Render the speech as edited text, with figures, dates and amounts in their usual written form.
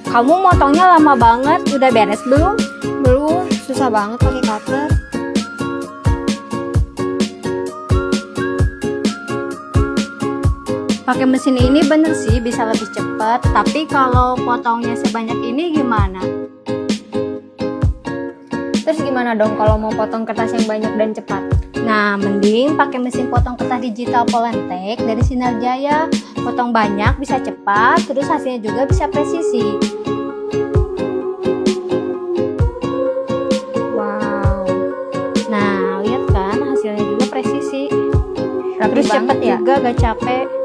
Kamu motongnya lama banget, udah beres belum? Belum, susah banget pakai cutter. Pakai mesin ini bener sih bisa lebih cepat, tapi kalau potongnya sebanyak ini gimana? Terus gimana dong kalau mau potong kertas yang banyak dan cepat? Nah, mending pakai mesin potong kertas digital Polentek dari Sinar Jaya. Potong banyak bisa cepat, terus hasilnya juga bisa presisi. Wow, Nah, lihat kan hasilnya juga presisi. rapi Terus cepet banget ya. juga, gak capek.